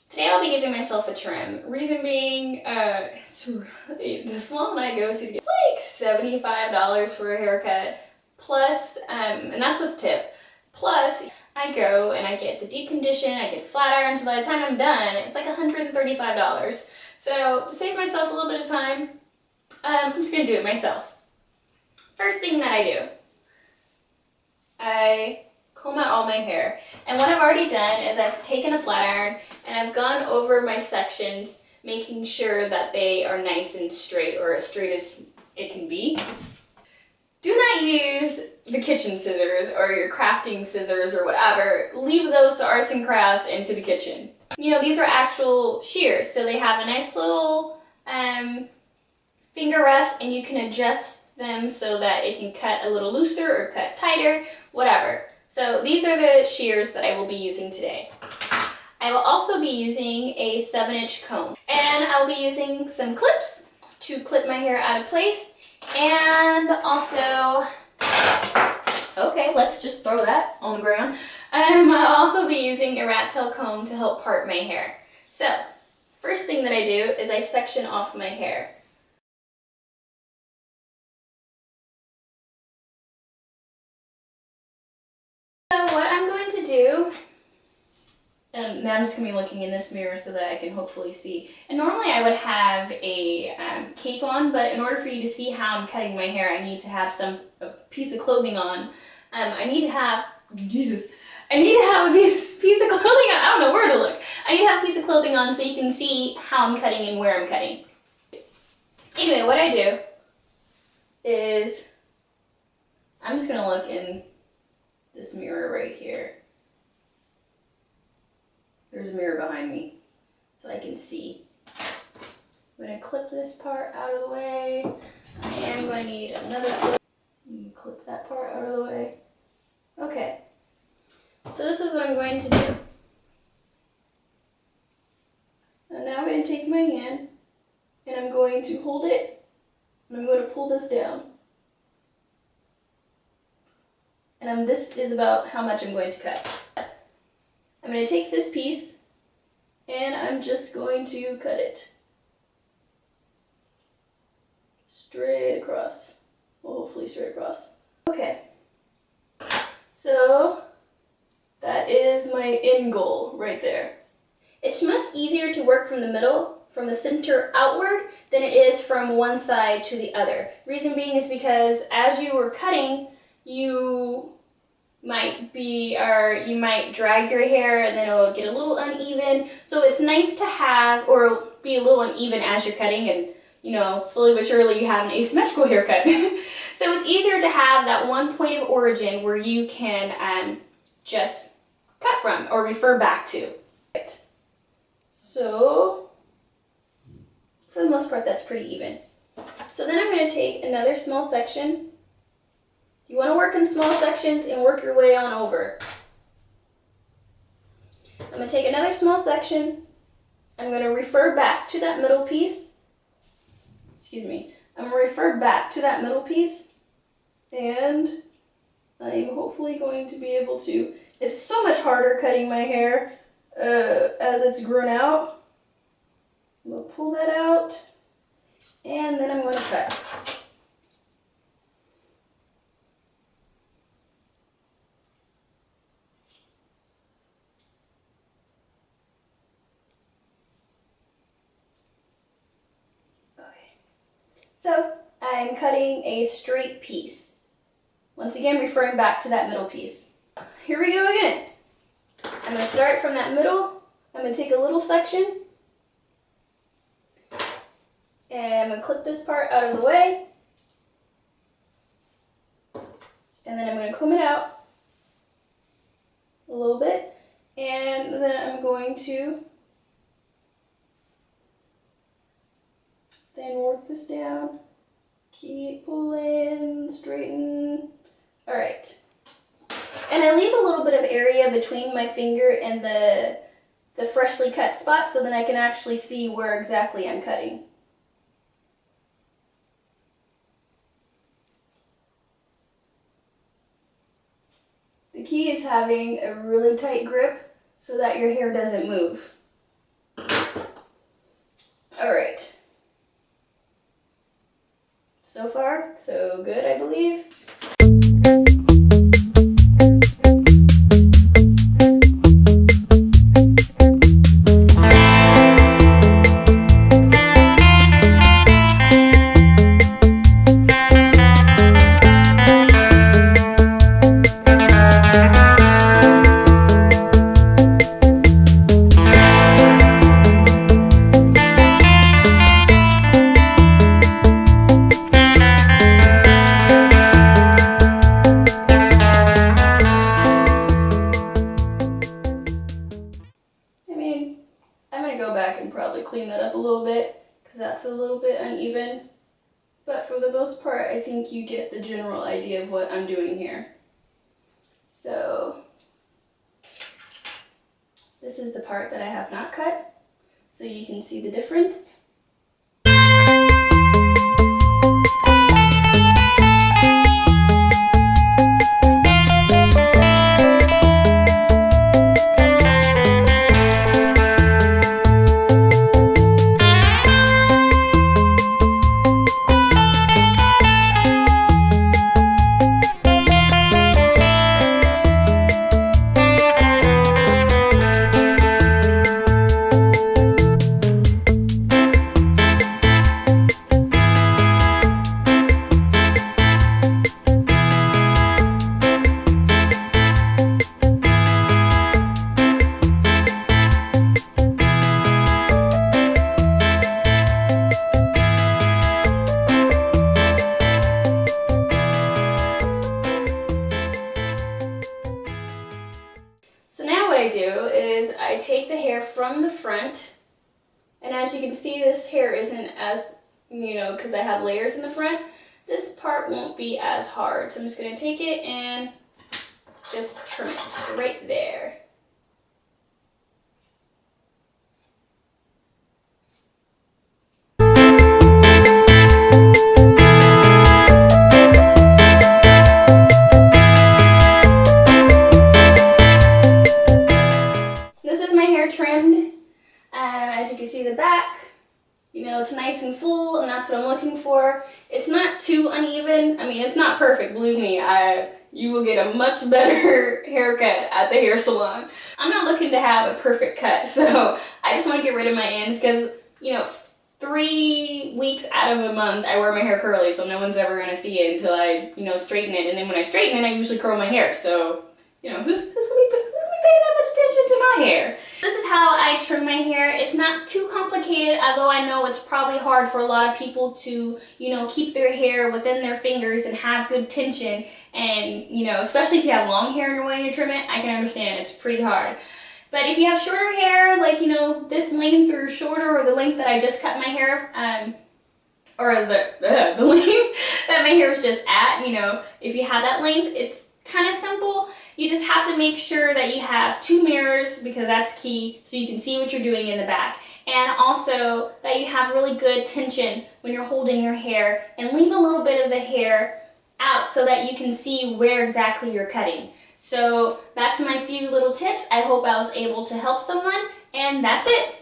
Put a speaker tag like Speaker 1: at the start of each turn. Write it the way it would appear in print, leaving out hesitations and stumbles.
Speaker 1: Today I'll be giving myself a trim. Reason being, the salon I go to, it's like $75 for a haircut, plus, and that's with tip. Plus, I go and I get the deep condition, I get flat iron, so by the time I'm done, it's like $135. So to save myself a little bit of time, I'm just gonna do it myself. First thing that I do, I comb out all my hair. And what I've already done is I've taken a flat iron and I've gone over my sections, making sure that they are nice and straight, or as straight as it can be. Do not use the kitchen scissors or your crafting scissors or whatever. Leave those to arts and crafts and to the kitchen. You know, these are actual shears, so they have a nice little finger rest, and you can adjust them so that it can cut a little looser or cut tighter, whatever. So these are the shears that I will be using today. I will also be using a 7-inch comb, and I'll be using some clips to clip my hair out of place, and also, okay, let's just throw that on the ground. I'll also be using a rat tail comb to help part my hair. So, first thing that I do is I section off my hair. So what I'm going to do, and now I'm just going to be looking in this mirror so that I can hopefully see. And normally I would have a cape on, but in order for you to see how I'm cutting my hair, I need to have a piece of clothing on. I need to have a piece of clothing on. I don't know where to look. I need to have a piece of clothing on so you can see how I'm cutting and where I'm cutting. Anyway, what I do is I'm just going to look in this mirror right here. There's a mirror behind me, so I can see. I'm going to clip this part out of the way. I am going to need another clip. Clip that part out of the way. Okay, so this is what I'm going to do. I'm now going to take my hand, and I'm going to hold it, and I'm going to pull this down. And this is about how much I'm going to cut. I'm going to take this piece, and I'm just going to cut it straight across. Well, hopefully straight across. Okay, so that is my end goal right there. It's much easier to work from the middle, from the center outward, than it is from one side to the other. Reason being is because as you were cutting, you might drag your hair and then it'll get a little uneven. So it's nice to have, or be a little uneven as you're cutting, and you know, slowly but surely you have an asymmetrical haircut. So it's easier to have that one point of origin where you can just cut from or refer back to. So for the most part, that's pretty even. So then I'm going to take another small section. You want to work in small sections and work your way on over. I'm going to take another small section. I'm going to refer back to that middle piece. Excuse me. I'm going to refer back to that middle piece, and I'm hopefully going to be able to. It's so much harder cutting my hair as it's grown out. I'm going to pull that out, and then I'm going to cut. So I'm cutting a straight piece. Once again, referring back to that middle piece. Here we go again. I'm going to start from that middle. I'm going to take a little section, and I'm going to clip this part out of the way. And then I'm going to comb it out a little bit. And then I'm going to then work this down. Keep pulling, straighten. All right. And I leave a little bit of area between my finger and the freshly cut spot so then I can actually see where exactly I'm cutting. The key is having a really tight grip so that your hair doesn't move. All right. So far, so good, I believe. I'm going to go back and probably clean that up a little bit because that's a little bit uneven. But for the most part, I think you get the general idea of what I'm doing here. So this is the part that I have not cut, so you can see the difference. So now what I do is I take the hair from the front, and as you can see, this hair isn't as, because I have layers in the front, this part won't be as hard. So I'm just going to take it and just trim it right there. Trimmed. As you can see the back, it's nice and full, and that's what I'm looking for. It's not too uneven. I mean, it's not perfect, believe me. You will get a much better haircut at the hair salon. I'm not looking to have a perfect cut, so I just want to get rid of my ends because, 3 weeks out of the month I wear my hair curly, so no one's ever going to see it until I, straighten it. And then when I straighten it, I usually curl my hair. So, who's going to be paying that much attention to my hair? This is how I trim my hair. It's not too complicated, although I know it's probably hard for a lot of people to, keep their hair within their fingers and have good tension. And, especially if you have long hair and you're wanting to trim it, I can understand it's pretty hard. But if you have shorter hair, like, this length or shorter, or the length that I just cut my hair, or the length that my hair is just at, if you have that length, it's kind of simple. You just have to make sure that you have 2 mirrors, because that's key, so you can see what you're doing in the back. And also that you have really good tension when you're holding your hair, and leave a little bit of the hair out so that you can see where exactly you're cutting. So that's my few little tips. I hope I was able to help someone, and that's it.